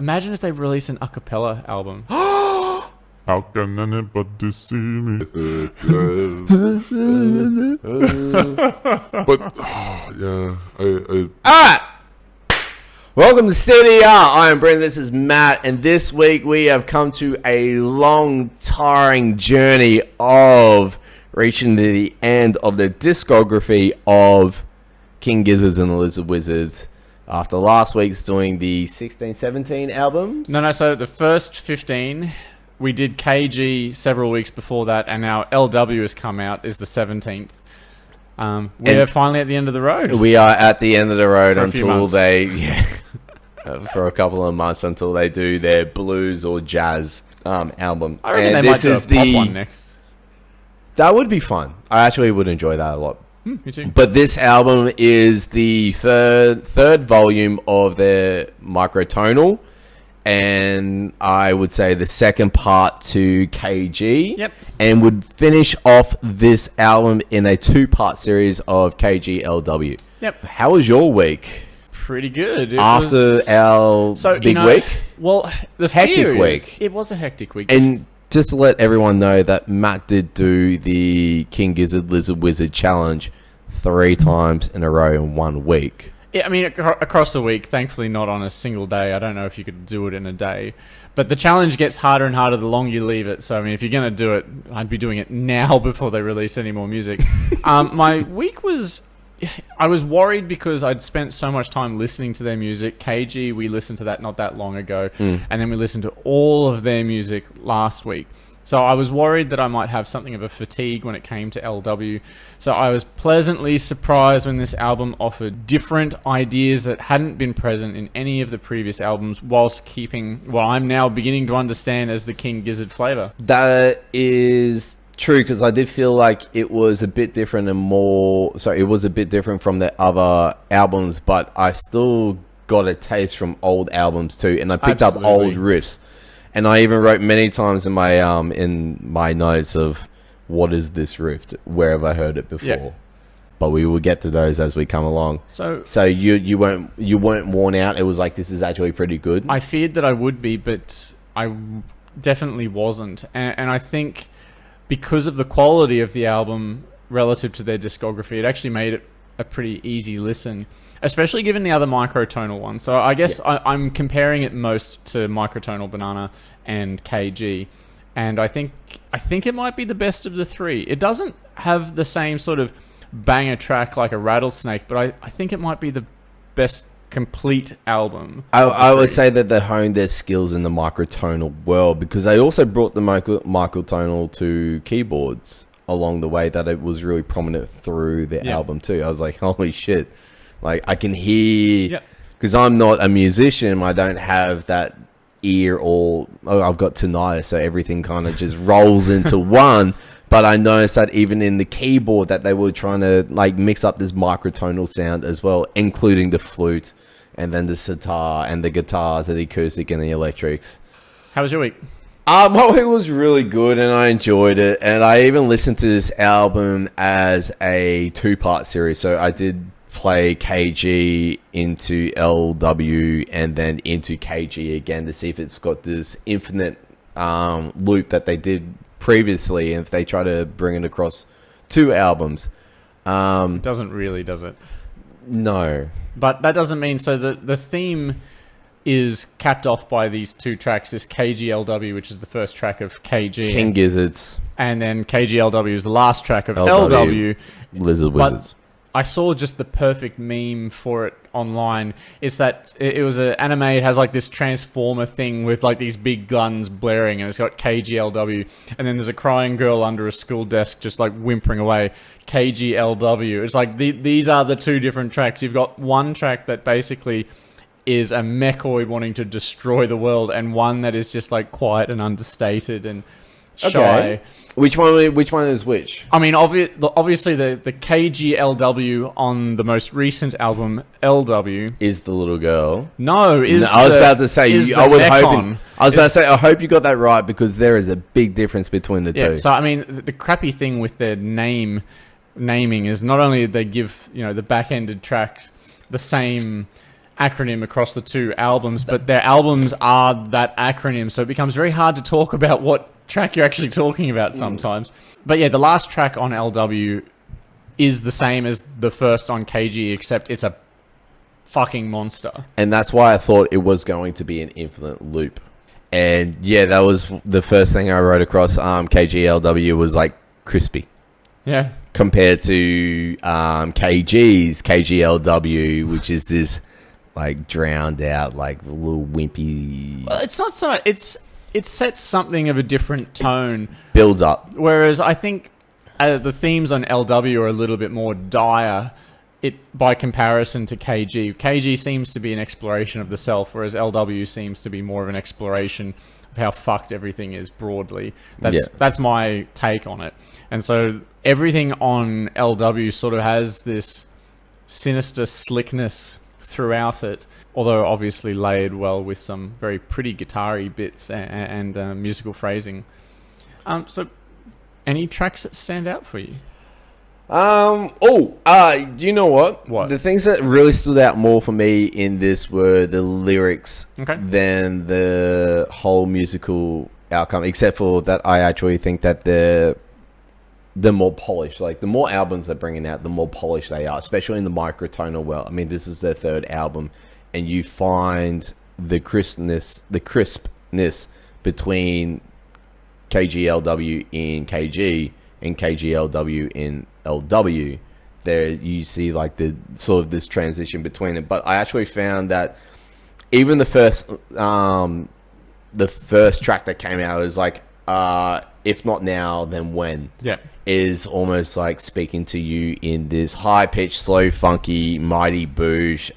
Imagine if they release an a cappella album. How can anybody see me? But Welcome to CDR. I am Brendan. This is Matt, and this week we have come to a long, tiring journey of reaching the end of the discography of King Gizzards and the Lizard Wizards. After last week's doing the 16, 17 albums. No. So the first 15, we did KG several weeks before that, and now LW has come out is the 17th. We're finally at the end of the road. We are at the end of the road until they... for a couple of months until they do their blues or jazz album. I reckon they might do a pop one next. That would be fun. I actually would enjoy that a lot. Me too. But this album is the third volume of their microtonal, and I would say the second part to KG. Yep. And would finish off this album in a 2-part series of KGLW. Yep. How was your week? Pretty good. After our big week? Well, the hectic week. It was a hectic week. And just to let everyone know that Matt did do the King Gizzard Lizard Wizard challenge 3 times in a row in 1 week. Yeah, I mean, across the week, thankfully not on a single day. I don't know if you could do it in a day. But the challenge gets harder and harder the longer you leave it. So, I mean, if you're going to do it, I'd be doing it now before they release any more music. My week was... I was worried because I'd spent so much time listening to their music. KG, we listened to that not that long ago. And then we listened to all of their music last week. So I was worried that I might have something of a fatigue when it came to LW. So I was pleasantly surprised when this album offered different ideas that hadn't been present in any of the previous albums, whilst keeping what I'm now beginning to understand as the King Gizzard flavor. That is true, because I did feel like it was a bit different and more... So it was a bit different from the other albums, but I still got a taste from old albums too, and I picked up old riffs. And I even wrote many times in my notes of what is this riff? Where have I heard it before? Yeah. But we will get to those as we come along. So you weren't worn out. It was like, this is actually pretty good. I feared that I would be, but I definitely wasn't. And I think because of the quality of the album relative to their discography, it actually made it a pretty easy listen, especially given the other microtonal one. So I guess I'm comparing it most to Microtonal Banana and KG, and I think it might be the best of the 3. It doesn't have the same sort of banger track like a Rattlesnake, but I think it might be the best complete album. I would say that they honed their skills in the microtonal world, because they also brought the microtonal to keyboards along the way, that it was really prominent through the album too. I was like, holy shit. Like, I can hear... Because I'm not a musician, I don't have that ear, or... Oh, I've got tinnitus, so everything kind of just rolls into one. But I noticed that even in the keyboard that they were trying to like mix up this microtonal sound as well, including the flute, and then the sitar, and the guitars, and the acoustic, and the electrics. How was your week? My week was really good, and I enjoyed it. And I even listened to this album as a 2-part series. So I did play KG into LW and then into KG again to see if it's got this infinite loop that they did previously, and if they try to bring it across 2 albums. Doesn't really, does it? No. But that doesn't mean... So the theme is capped off by these 2 tracks, this KGLW, which is the first track of KG. King Gizzards. And then KGLW is the last track of LW. Lizard Wizards. I saw just the perfect meme for it online. It's that it was an anime. It has like this transformer thing with like these big guns blaring, and it's got KGLW. And then there's a crying girl under a school desk just like whimpering away. KGLW. It's like these are the 2 different tracks. You've got one track that basically is a mechoid wanting to destroy the world, and one that is just like quiet and understated and shy. Okay. Which one is which? I mean, obviously the KGLW on the most recent album, LW, is the little girl. No, I was about to say, I hope you got that right, because there is a big difference between the 2. So I mean, the crappy thing with their naming is not only they give the back-ended tracks the same acronym across the two albums, but their albums are that acronym, so it becomes very hard to talk about what track you're actually talking about sometimes. But yeah, the last track on LW is the same as the first on KG, except it's a fucking monster. And that's why I thought it was going to be an infinite loop. And yeah, that was the first thing I wrote across. KGLW was like crispy. Yeah. Compared to KG's KGLW, which is this like drowned out, like little wimpy. Well, it's not so. It sets something of a different tone. Builds up. Whereas I think the themes on LW are a little bit more dire. By comparison to KG. KG seems to be an exploration of the self, whereas LW seems to be more of an exploration of how fucked everything is broadly. That's my take on it. And so everything on LW sort of has this sinister slickness throughout it, although obviously layered well with some very pretty guitar-y bits and musical phrasing. So any tracks that stand out for you? You know what? What? The things that really stood out more for me in this were the lyrics than the whole musical outcome, except for that I actually think that they're more polished. Like, the more albums they're bringing out, the more polished they are, especially in the microtonal world. I mean, this is their third album, and you find the crispness between KGLW in KG and KGLW in LW. There you see like the sort of this transition between it. But I actually found that even the first track that came out is like, if not now, then when? Yeah. Is almost like speaking to you in this high-pitched, slow, funky, Mighty Boosh,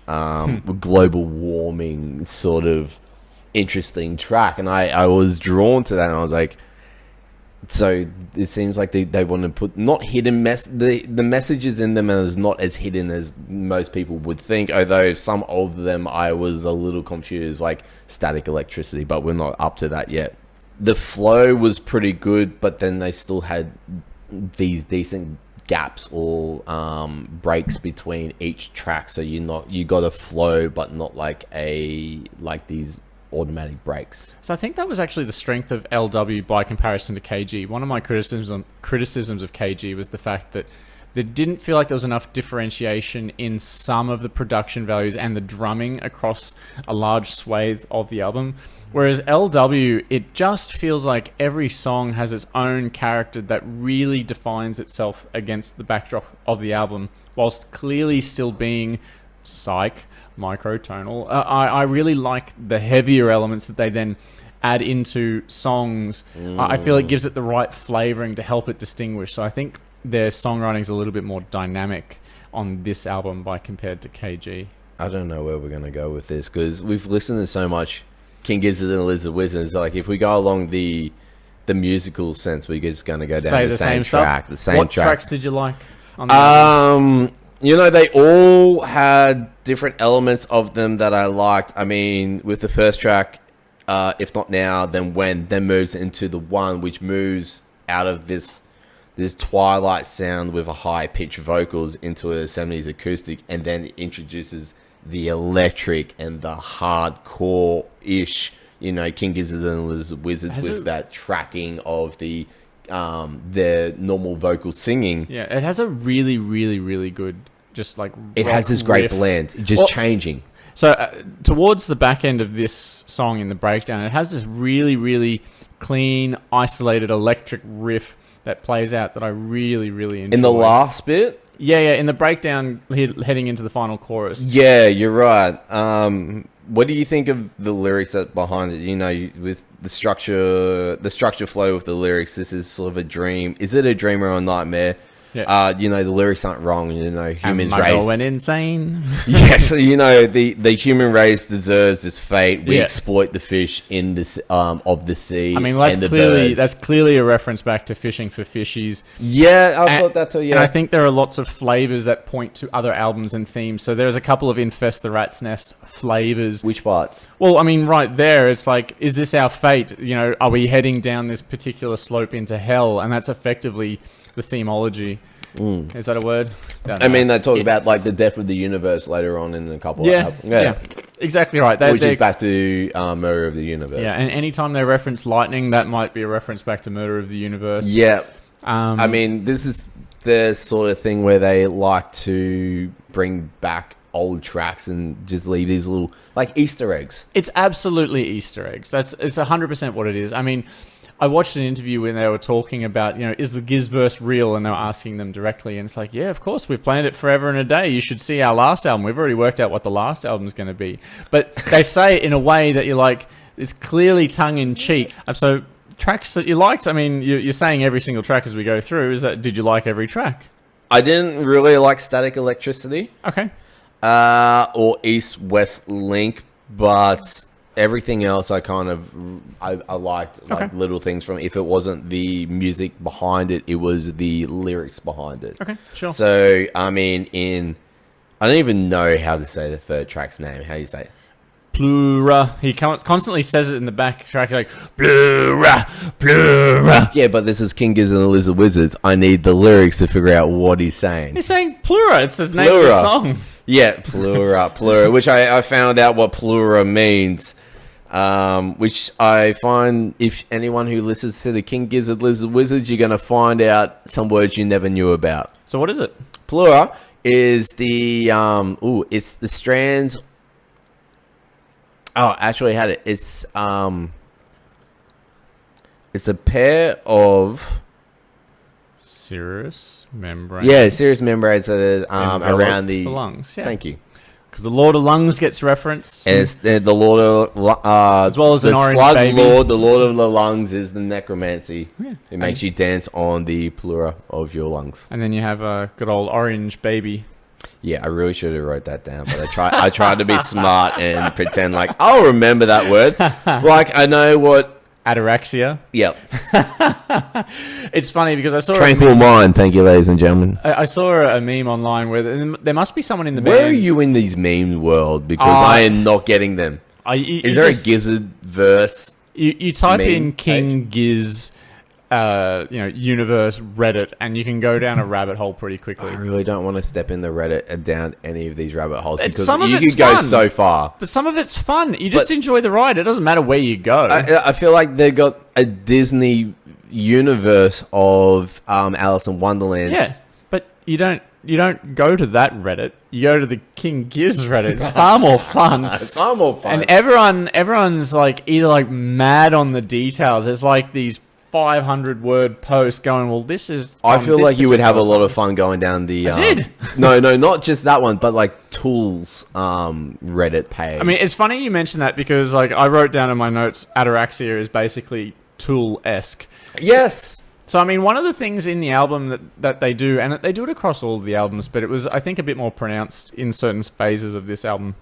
global warming sort of interesting track. And I was drawn to that, and I was like, so it seems like they want to put not hidden the messages in them is not as hidden as most people would think, although some of them I was a little confused, like Static Electricity, but we're not up to that yet. The flow was pretty good, but then they still had these decent gaps or breaks between each track, so you got a flow but not like these automatic breaks. So I think that was actually the strength of LW by comparison to KG. One of my criticisms of KG was the fact that there didn't feel like there was enough differentiation in some of the production values and the drumming across a large swathe of the album. Whereas LW, it just feels like every song has its own character that really defines itself against the backdrop of the album, whilst clearly still being psych, microtonal. I really like the heavier elements that they then add into songs. I feel it gives it the right flavoring to help it distinguish. So I think their songwriting is a little bit more dynamic on this album by compared to KG. I don't know where we're going to go with this, because we've listened to so much King Gizzard and Lizard Wizard. It's like, if we go along the musical sense, we're just going to go down the same track. Stuff? The same what track. Tracks did you like on the album? You know, they all had different elements of them that I liked. I mean, with the first track, If Not Now, Then When, then moves into the one which moves out of this twilight sound with a high-pitched vocals into a 70s acoustic, and then introduces the electric and the hardcore-ish, you know, King Gizzard and Lizard Wizard with that tracking of their normal vocal singing. Yeah, it has a really, really, really good, just like it has this great blend, changing. So towards the back end of this song in the breakdown, it has this really, really clean, isolated electric riff that plays out that I really, really enjoy. In the last bit? Yeah, in the breakdown heading into the final chorus. Yeah, you're right. What do you think of the lyrics that behind it? You know, with the structure flow with the lyrics, this is sort of a dream. Is it a dream or a nightmare? Yeah. You know, the lyrics aren't wrong. You know, humans race went insane. Yes, you know, the human race deserves this fate. We exploit the fish in this of the sea. I mean, that's clearly a reference back to Fishing for Fishies. Yeah, I thought that too. Yeah, and I think there are lots of flavors that point to other albums and themes. So there's a couple of Infest the Rat's Nest flavors. Which parts? Well, I mean, right there, it's like, is this our fate? You know, are we heading down this particular slope into hell? And that's effectively the themology. Is that a word? Don't I know. mean, they talk about like the death of the universe later on in a couple of albums. Yeah, exactly right. Which is back to Murder of the Universe. Yeah, and anytime they reference lightning, that might be a reference back to Murder of the Universe. Yeah. I mean, this is the sort of thing where they like to bring back old tracks and just leave these little like Easter eggs. It's absolutely Easter eggs. It's 100% what it is. I mean, I watched an interview when they were talking about, is the GIZZVERSE real? And they were asking them directly. And it's like, yeah, of course, we've planned it forever and a day. You should see our last album. We've already worked out what the last album's going to be. But they say it in a way that you're like, it's clearly tongue-in-cheek. So tracks that you liked, I mean, you're saying every single track as we go through. Did you like every track? I didn't really like Static Electricity. Okay. Or East-West Link, but... everything else I kind of I liked, like little things from it. If it wasn't the music behind it, it was the lyrics behind it. Okay, sure. So I mean, I don't even know how to say the third track's name. How do you say it? Plura. He constantly says it in the back track, like Plura, Plura. Yeah, but this is King Gizzard and the Lizard Wizards. I need the lyrics to figure out what he's saying. He's saying Plura. It's the name of the song. Yeah, Plura, which I found out what Plura means. Which I find, if anyone who listens to the King Gizzard Lizard Wizards, you're going to find out some words you never knew about. So what is it? Plura is the, it's the strands. Oh, actually I had it. It's a pair of... Cirrus membranes. Yeah, cirrus membranes around the lungs. Yeah. Thank you. Because the Lord of Lungs gets referenced. And it's the Lord of... as well as an orange slug baby. Lord, the Lord of the Lungs is the necromancy. Yeah. It makes you dance on the pleura of your lungs. And then you have a good old orange baby. Yeah, I really should have wrote that down, but I tried to be smart and pretend like I'll remember that word. Like I know what... Ataraxia. Yep. It's funny because I saw Tranquil mind, thank you, ladies and gentlemen. I saw a meme online where there must be someone in the band. Where are you in these meme world? Because I am not getting them. Is there a Gizzard verse? You type in page? King Giz, universe Reddit, and you can go down a rabbit hole pretty quickly. I really don't want to step in the Reddit and down any of these rabbit holes because some of you it's could go fun. so far. But some of it's fun. You just enjoy the ride. It doesn't matter where you go. I feel like they got a Disney universe of Alice in Wonderland. Yeah, but you don't go to that Reddit. You go to the King Giz Reddit. It's far more fun. It's far more fun. And everyone's like either like mad on the details. There's like these 500-word post going, well, this is... I feel like you would have a lot of fun going down the... I did. No, not just that one, but like Tools Reddit page. I mean, it's funny you mention that because like I wrote down in my notes, Ataraxia is basically Tool-esque. Yes! So, I mean, one of the things in the album that they do, and they do it across all of the albums, but it was, I think, a bit more pronounced in certain phases of this album.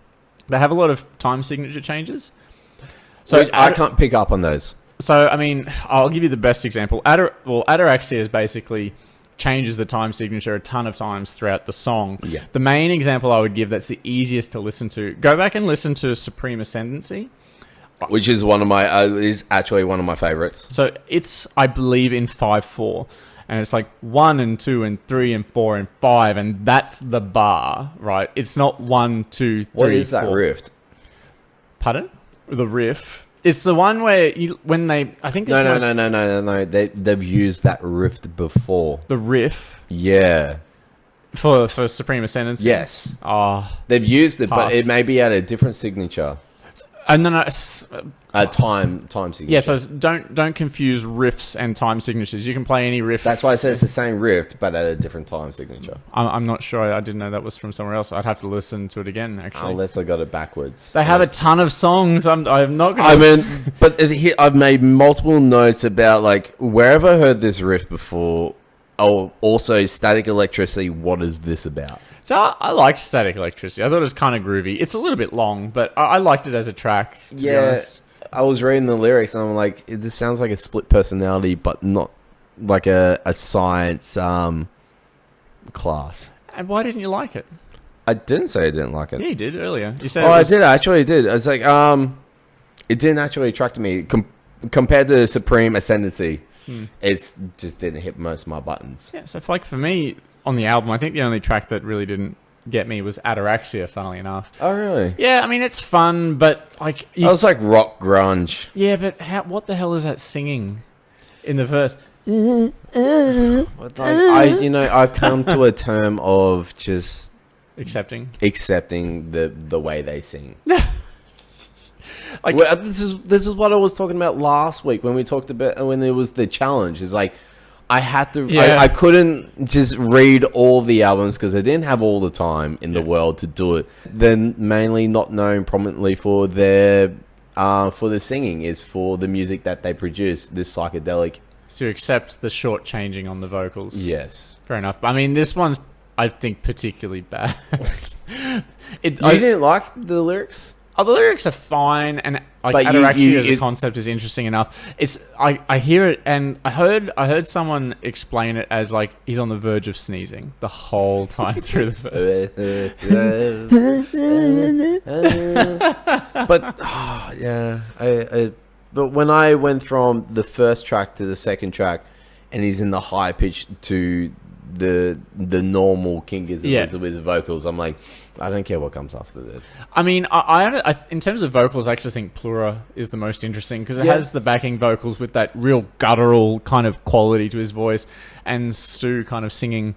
They have a lot of time signature changes. So I can't pick up on those. So, I mean, I'll give you the best example. Ataraxia is basically changes the time signature a ton of times throughout the song. Yeah. The main example I would give that's the easiest to listen to, go back and listen to Supreme Ascendancy. Which is one of my, is actually one of my favorites. So, it's, I believe, in 5/4. And it's like 1 and 2 and 3 and 4 and 5, and that's the bar, right? It's not 1, 2, 3, What is that 4. riff? Pardon? The riff. It's the one where I think it's No. They've used that riff before. The riff Yeah. for Supreme Ascendancy. Yes. Oh, They've used it, but Pass. it may be at a different signature. no. Time signature. Yeah, so don't confuse riffs and time signatures. You can play any riff. That's why I said it's the same riff, but at a different time signature. I'm not sure. I didn't know that was from somewhere else. I'd have to listen to it again. Actually, Unless I got it backwards. they have a ton of songs. I'm not. Gonna I mean, but here I've made multiple notes about like wherever I heard this riff before. Oh, also Static Electricity. What is this about? So I liked Static Electricity. I thought it was kind of groovy. It's a little bit long, but I liked it as a track. To be honest. I was reading the lyrics and I'm like, this sounds like a split personality, but not like a science class. And why didn't you like it? I didn't say I didn't like it. Yeah, you did earlier. You said. I did. I actually did. I was like, it didn't actually attract me compared to Supreme Ascendancy. It just didn't hit most of my buttons. Yeah. So like for me, on the album. I think the only track that really didn't get me was Ataraxia, funnily enough. Oh, really? Yeah, I mean, it's fun, but like... That was like rock grunge. Yeah, but what the hell is that singing in the verse? But like, I've come to a term of just... Accepting the way they sing. Like, well, this is what I was talking about last week when we talked about when there was the challenge. It's like I had to. Yeah. I couldn't just read all the albums because I didn't have all the time in the world to do it. Then mainly not known prominently for their for the singing is for the music that they produce. This psychedelic. So you accept the short changing on the vocals. Yes, fair enough. I mean, this one's I think particularly bad. You didn't like the lyrics? Oh, the lyrics are fine, and like But ataraxia as a concept is interesting enough. It's I hear it, and I heard someone explain it as like he's on the verge of sneezing the whole time through the verse. But yeah, but when I went from the first track to the second track, and he's in the high pitch to the normal King Gizzard with the vocals, I'm like, I don't care what comes after this. I mean, I in terms of vocals, I actually think Plura is the most interesting because it has the backing vocals with that real guttural kind of quality to his voice, and Stu kind of singing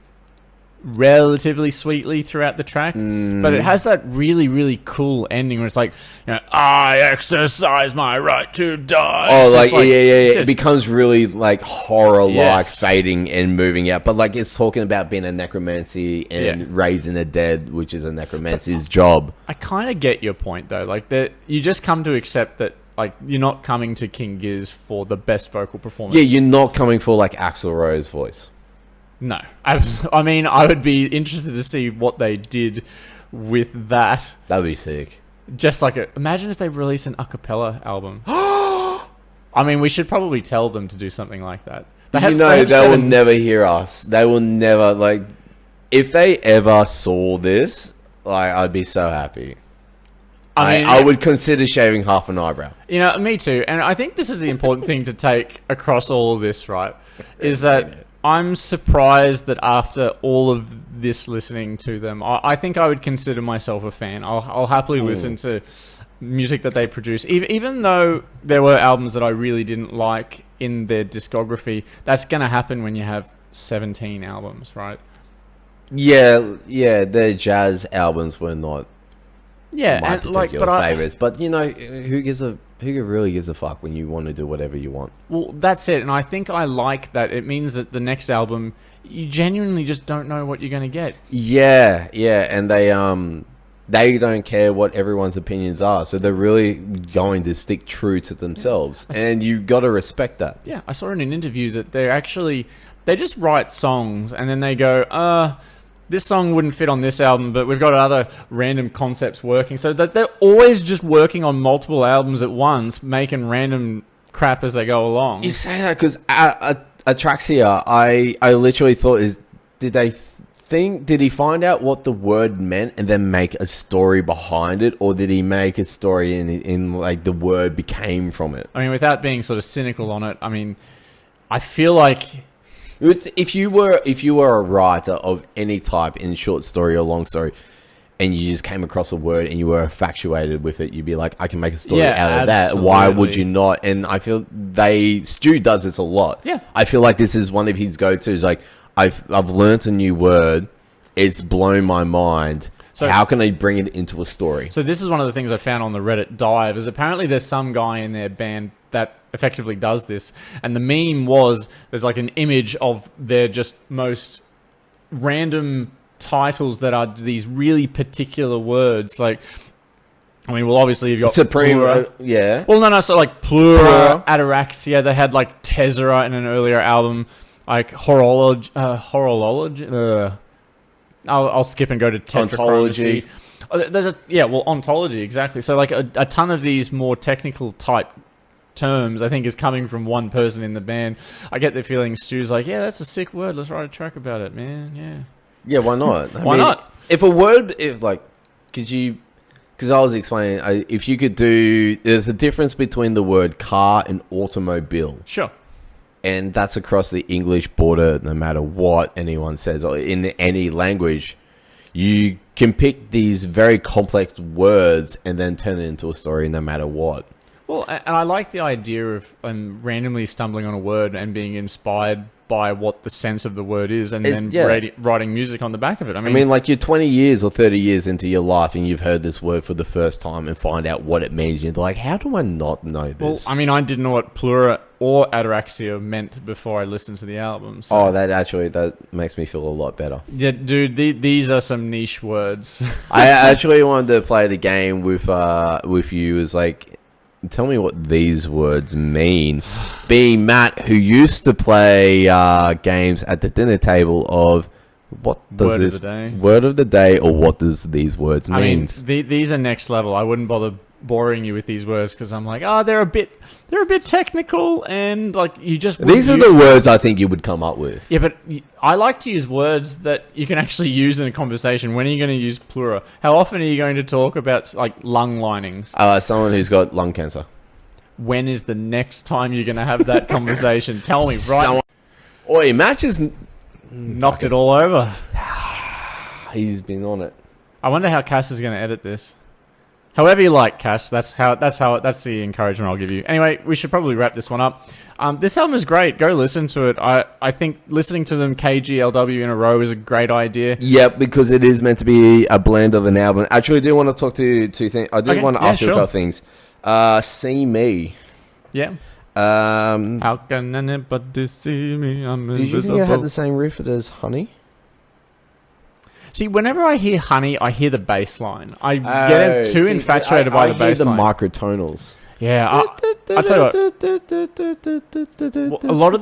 relatively sweetly throughout the track, but it has that really, really cool ending where it's like, I exercise my right to die. Oh, like it becomes really like horror-like, fading and moving out. But like it's talking about being a necromancy and raising the dead, which is a necromancy's job. I kind of get your point though. Like that, you just come to accept that. Like, you're not coming to King Giz for the best vocal performance. Yeah, you're not coming for like Axl Rose's voice. No. I mean, I would be interested to see what they did with that. That'd be sick. Just like imagine if they release an a cappella album. I mean, we should probably tell them to do something like that. They will never hear us. They will never, like, if they ever saw this, like, I'd be so happy. I would consider shaving half an eyebrow. Me too. And I think this is the important thing to take across all of this, right? Is that I'm surprised that after all of this listening to them, I think I would consider myself a fan. I'll happily listen to music that they produce. Even though there were albums that I really didn't like in their discography, that's going to happen when you have 17 albums, right? Yeah, their jazz albums were not my particular favorites. But, who really gives a fuck when you want to do whatever you want? Well, that's it. And I think I like that. It means that the next album, you genuinely just don't know what you're going to get. Yeah. And they don't care what everyone's opinions are. So they're really going to stick true to themselves. And you got to respect that. Yeah. I saw in an interview that they just write songs and then they go, this song wouldn't fit on this album, but we've got other random concepts working. So that they're always just working on multiple albums at once, making random crap as they go along. You say that because Atraxia, I literally thought did he find out what the word meant and then make a story behind it, or did he make a story in like the word became from it? I mean, without being sort of cynical on it, I mean, I feel like if you were a writer of any type in short story or long story, and you just came across a word and you were infatuated with it, you'd be like, I can make a story out of that. Why would you not? And I feel Stu does this a lot. Yeah. I feel like this is one of his go-tos. Like, I've learnt a new word. It's blown my mind. So how can I bring it into a story? So this is one of the things I found on the Reddit dive, is apparently there's some guy in their band that effectively does this. And the meme was, there's like an image of their just most random titles that are these really particular words. Like, I mean, well, obviously you've got Supreme, Plura. yeah. Well, no, so like Plura, Ataraxia. They had like Tessera in an earlier album, like Horology. I'll skip and go to Tetrachromacy. There's Ontology, exactly. So like a ton of these more technical type terms, I think, is coming from one person in the band. I get the feeling Stu's like, yeah, that's a sick word. Let's write a track about it, man. Yeah. Yeah, why not? Why not? If a word, because I was explaining, if you could do, there's a difference between the word car and automobile. Sure. and that's across the English border. No matter what anyone says, or in any language, you can pick these very complex words and then turn it into a story, no matter what. Well, and I like the idea of randomly stumbling on a word and being inspired by what the sense of the word is, and then writing music on the back of it. I mean, like, you're 20 years or 30 years into your life and you've heard this word for the first time and find out what it means. You're like, how do I not know this? Well, I mean, I didn't know what pleura or ataraxia meant before I listened to the album. So. Oh, that makes me feel a lot better. Yeah, dude, these are some niche words. I actually wanted to play the game with you. Is like, tell me what these words mean. Being Matt, who used to play games at the dinner table of what does word this of the day. Word of the day, or what does these words mean? I mean, these are next level. I wouldn't bother boring you with these words because I'm like, they're a bit technical, and like you just. These are the words I think you would come up with. Yeah, but I like to use words that you can actually use in a conversation. When are you going to use pleura? How often are you going to talk about like lung linings? Someone who's got lung cancer. When is the next time you're going to have that conversation? Tell me, right? Oi, Match has knocked it all over. He's been on it. I wonder how Cass is going to edit this. However you like, Cass. That's the encouragement I'll give you. Anyway, we should probably wrap this one up. This album is great. Go listen to it. I think listening to them KGLW in a row is a great idea. Yep, because it is meant to be a blend of an album. Actually, I do want to talk to two things. I do want to ask you about things. See Me. Yeah. How can anybody see me? I'm invisible. Did you think it had the same riff as Honey? See, whenever I hear Honey, I hear the bass line. I get too infatuated by the bass line. I hear the microtonals. Yeah, I'll tell you what. A lot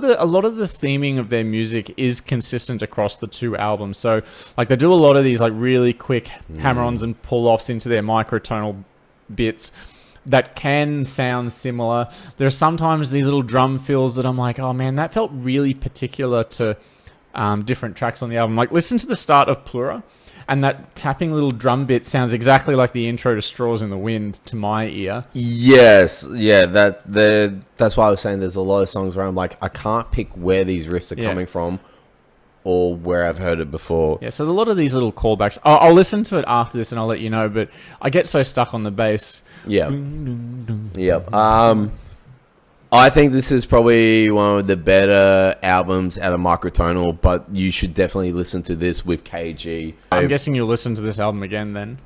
of the theming of their music is consistent across the two albums. So, like, they do a lot of these like really quick hammer-ons and pull-offs into their microtonal bits that can sound similar. There are sometimes these little drum fills that I'm like, oh man, that felt really particular to different tracks on the album. Like, listen to the start of Pleura, and that tapping little drum bit sounds exactly like the intro to Straws in the Wind to my ear. Yes, yeah, that's why I was saying there's a lot of songs where I'm like, I can't pick where these riffs are coming from or where I've heard it before. Yeah, so a lot of these little callbacks. I'll listen to it after this and I'll let you know, but I get so stuck on the bass. Yeah. Yep. I think this is probably one of the better albums out of Microtonal, but you should definitely listen to this with KG. I'm guessing you'll listen to this album again then.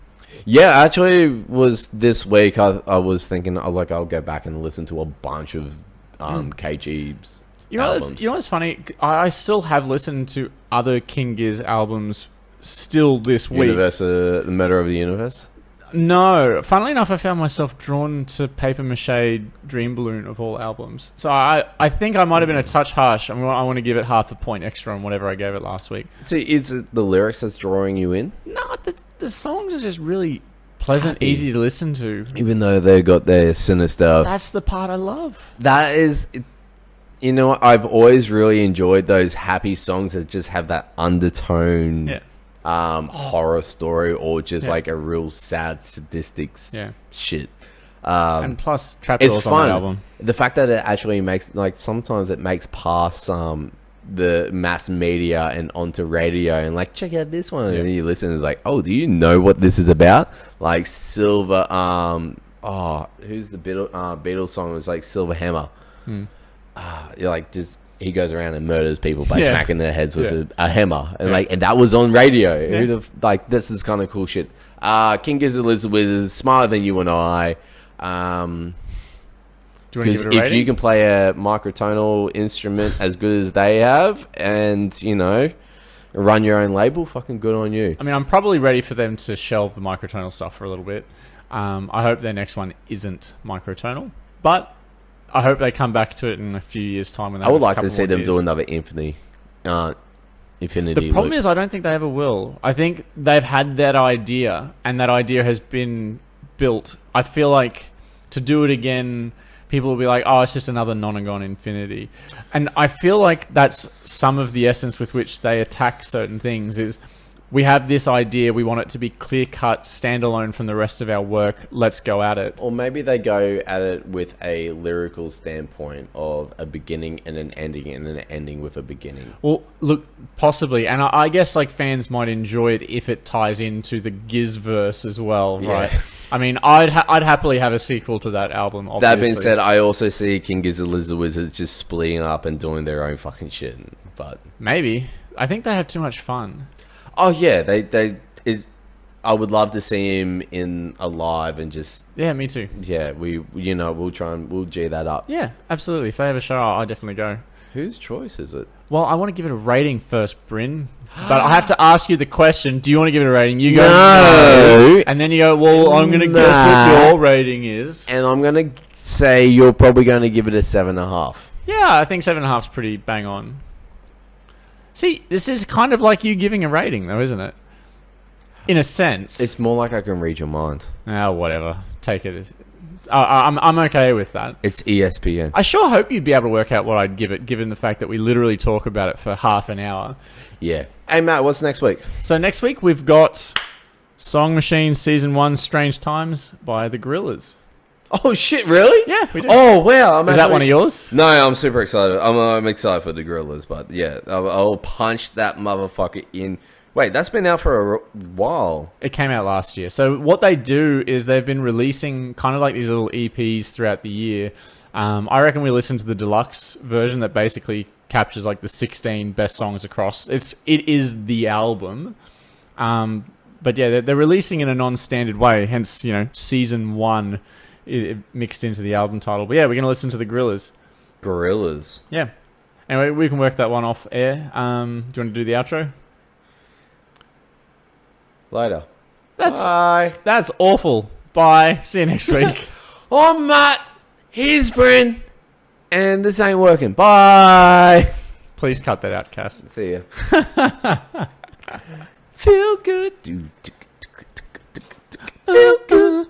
Yeah, actually, was this week I was thinking, like, I'll go back and listen to a bunch of KG's albums. You know what's funny? I still have listened to other King Giz albums still this week. The Murder of the Universe? No. Funnily enough, I found myself drawn to Paper Mache Dream Balloon of all albums. So I think I might have been a touch harsh. I want to give it half a point extra on whatever I gave it last week. So is it the lyrics that's drawing you in? No, the songs are just really pleasant, easy to listen to. Even though they've got their sinister... That's the part I love. That is... You know what? I've always really enjoyed those happy songs that just have that undertone... Yeah. Horror story or just like a real sad sadistic shit. And plus trapdoors on the album. The fact that it actually makes, like, sometimes it makes past the mass media and onto radio and like, check out this one, and then you listen and it's like, oh, do you know what this is about? Like Silver who's the Beatles song? It was like Silver Hammer. You're like, just he goes around and murders people by smacking their heads with a hammer, and and that was on radio. This is kind of cool shit. King Gizzard lives with Wizards, smarter than you and I. Do you want to give it a if rating? you can play a microtonal instrument as good as they have, and run your own label, fucking good on you. I mean, I'm probably ready for them to shelve the microtonal stuff for a little bit. I hope their next one isn't microtonal, but I hope they come back to it in a few years' time. When I would like to see them do another Infinity. The problem is, I don't think they ever will. I think they've had that idea, and that idea has been built. I feel like to do it again, people will be like, oh, it's just another Nonagon Infinity. And I feel like that's some of the essence with which they attack certain things is we have this idea, we want it to be clear-cut, standalone from the rest of our work, let's go at it. Or maybe they go at it with a lyrical standpoint of a beginning and an ending, and an ending with a beginning. Well, look, possibly, and I guess like fans might enjoy it if it ties into the GIZZVERSE as well, right? I mean, I'd happily have a sequel to that album, obviously. That being said, I also see King Gizzard Lizard Wizards just splitting up and doing their own fucking shit, but... Maybe. I think they have too much fun. Oh yeah, I would love to see him in alive and just... Yeah, me too. Yeah, we'll G that up. Yeah, absolutely. If they have a show, I'll definitely go. Whose choice is it? Well, I want to give it a rating first, Bryn. But I have to ask you the question. Do you want to give it a rating? You go, no. And then you go, well, I'm going to guess what your rating is. And I'm going to say you're probably going to give it a 7.5. Yeah, I think 7.5 is pretty bang on. See, this is kind of like you giving a rating, though, isn't it? In a sense. It's more like I can read your mind. Oh, whatever. Take it as... I'm okay with that. It's ESPN. I sure hope you'd be able to work out what I'd give it, given the fact that we literally talk about it for half an hour. Yeah. Hey, Matt, what's next week? So next week, we've got Song Machine Season 1 Strange Times by the Gorillaz. Oh, shit, really? Yeah, we do. Oh, wow. Is that one of yours? No, I'm super excited. I'm excited for the Gorillaz, but yeah, I'll punch that motherfucker in. Wait, that's been out for a while. It came out last year. So what they do is they've been releasing kind of like these little EPs throughout the year. I reckon we listen to the deluxe version that basically captures like the 16 best songs across. It is the album. But yeah, they're releasing in a non-standard way. Hence, Season 1 it mixed into the album title. But yeah, we're going to listen to the Gorillaz. Gorillaz. Yeah. Anyway, we can work that one off air. Do you want to do the outro? Later. Bye. That's awful. Bye. See you next week. I'm Matt. Here's Bryn. And this ain't working. Bye. Please cut that out, Cass. See ya. Feel good. Feel good.